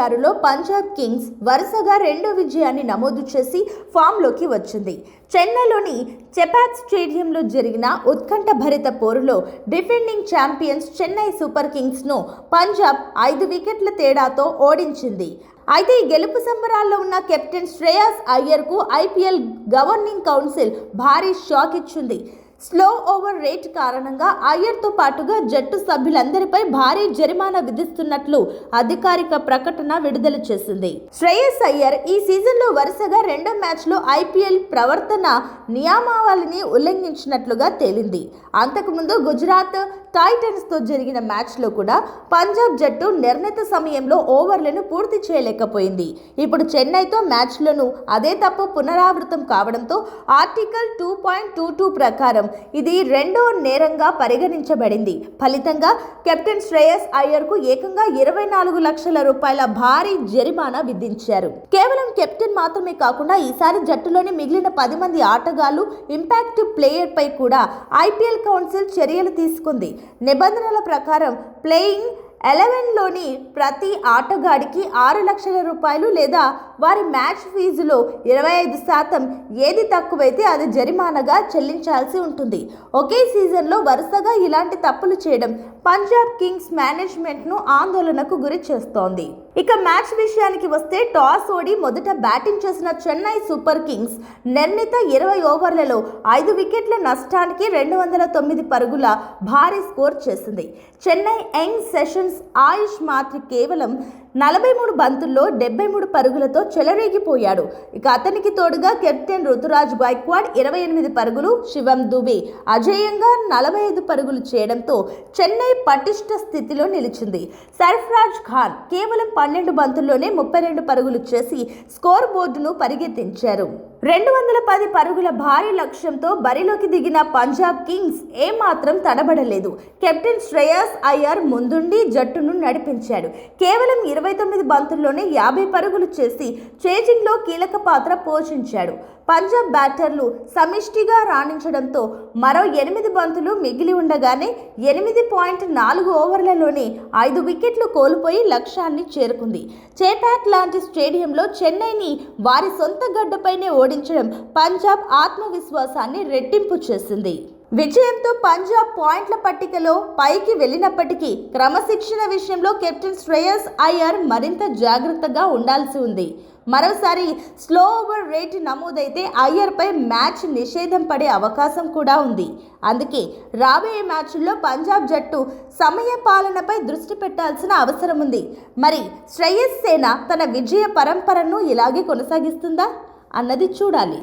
2026లో Punjab Kings వరుసగా రెండో విజయాన్ని నమోదు చేసి ఫామ్లోకి వచ్చింది. చెన్నైలోని చెపాక్ స్టేడియంలో జరిగిన ఉత్కంఠభరిత పోరులో డిఫెండింగ్ ఛాంపియన్స్ చెన్నై సూపర్ కింగ్స్ను పంజాబ్ 5 వికెట్ల తేడాతో ఓడించింది. అయితే ఈ గెలుపు సంబరాల్లో ఉన్న కెప్టెన్ శ్రేయాస్ అయ్యర్కు ఐపీఎల్ గవర్నింగ్ కౌన్సిల్ భారీ షాక్ ఇచ్చింది. స్లో ఓవర్ రేట్ కారణంగా అయ్యర్తో పాటుగా జట్టు సభ్యులందరిపై భారీ జరిమానా విధిస్తున్నట్లు అధికారిక ప్రకటన విడుదల చేసింది. శ్రేయస్ అయ్యర్ ఈ సీజన్లో వరుసగా రెండో మ్యాచ్లో ఐపీఎల్ ప్రవర్తన నియమావళిని ఉల్లంఘించినట్లుగా తేలింది. అంతకుముందు గుజరాత్ టైటన్స్తో జరిగిన మ్యాచ్లో కూడా పంజాబ్ జట్టు నిర్ణీత సమయంలో ఓవర్లను పూర్తి చేయలేకపోయింది. ఇప్పుడు చెన్నైతో మ్యాచ్లోనూ అదే తప్పు పునరావృతం కావడంతో ఆర్టికల్ 2.22 ప్రకారం ఇది రెండో నేరంగా పరిగణించబడింది. ఫలితంగా కెప్టెన్ శ్రేయస్ అయ్యర్కు ఏకంగా 24 లక్షల రూపాయల భారీ జరిమానా విధించారు. కేవలం కెప్టెన్ మాత్రమే కాకుండా ఈసారి జట్టులోని మిగిలిన 10 మంది ఆటగాళ్లు, ఇంపాక్ట్ ప్లేయర్ పై కూడా ఐపీఎల్ కౌన్సిల్ చర్యలు తీసుకుంది. నిబంధనల ప్రకారం ప్లేయింగ్ 11లోని ప్రతి ఆటగాడికి 6 లక్షల రూపాయలు లేదా వారి మ్యాచ్ ఫీజులో 25% ఏది తక్కువైతే అది జరిమానాగా చెల్లించాల్సి ఉంటుంది. ఒకే సీజన్లో వరుసగా ఇలాంటి తప్పులు చేయడం పంజాబ్ కింగ్స్ మేనేజ్మెంట్ను ఆందోళనకు గురి చేస్తోంది. ఇక మ్యాచ్ విషయానికి వస్తే టాస్ ఓడి మొదట బ్యాటింగ్ చేసిన చెన్నై సూపర్ కింగ్స్ నిర్ణీత 20 ఓవర్లలో 5 వికెట్ల నష్టానికి 209 పరుగుల భారీ స్కోర్ చేసింది. చెన్నై యంగ్ సెషన్స్ ఆయుష్ మాత్రి కేవలం 43 బంతుల్లో 73 పరుగులతో చెలరేగిపోయాడు. ఇక అతనికి తోడుగా కెప్టెన్ రుతురాజ్ గైక్వాడ్ 28 పరుగులు, శివం దుబే అజేయంగా 45 పరుగులు చేయడంతో చెన్నై పటిష్ట స్థితిలో నిలిచింది. సర్ఫరాజ్ ఖాన్ కేవలం 12 బంతుల్లోనే 32 పరుగులు చేసి స్కోర్ బోర్డును పరిగెత్తించారు. 210 పరుగుల భారీ లక్ష్యంతో బరిలోకి దిగిన పంజాబ్ కింగ్స్ ఏమాత్రం తడబడలేదు. కెప్టెన్ శ్రేయస్ అయ్యర్ ముందుండి జట్టును నడిపించాడు. కేవలం 29 బంతుల్లోనే 50 పరుగులు చేసి చేజింగ్లో కీలక పాత్ర పోషించాడు. పంజాబ్ బ్యాటర్లు సమిష్టిగా రాణించడంతో మరో 8 బంతులు మిగిలి ఉండగానే 8.4 ఓవర్లలోనే 5 వికెట్లు కోల్పోయి లక్ష్యాన్ని చేరుకుంది. చేపాక్ లాంటి స్టేడియంలో చెన్నైని వారి సొంత గడ్డపైనే ఓడించడం పంజాబ్ ఆత్మవిశ్వాసాన్ని రెట్టింపు చేసింది. విజయంతో పంజాబ్ పాయింట్ల పట్టికలో పైకి వెళ్ళినప్పటికీ క్రమశిక్షణ విషయంలో కెప్టెన్ శ్రేయస్ అయ్యర్ మరింత జాగ్రత్తగా ఉండాల్సి ఉంది. మరోసారి స్లో ఓవర్ రేట్ నమోదైతే అయ్యర్పై మ్యాచ్ నిషేధం పడే అవకాశం కూడా ఉంది. అందుకే రాబోయే మ్యాచ్ల్లో పంజాబ్ జట్టు సమయ పాలనపై దృష్టి పెట్టాల్సిన అవసరం ఉంది. మరి శ్రేయస్ సేన తన విజయ పరంపరను ఇలాగే కొనసాగిస్తుందా అన్నది చూడాలి.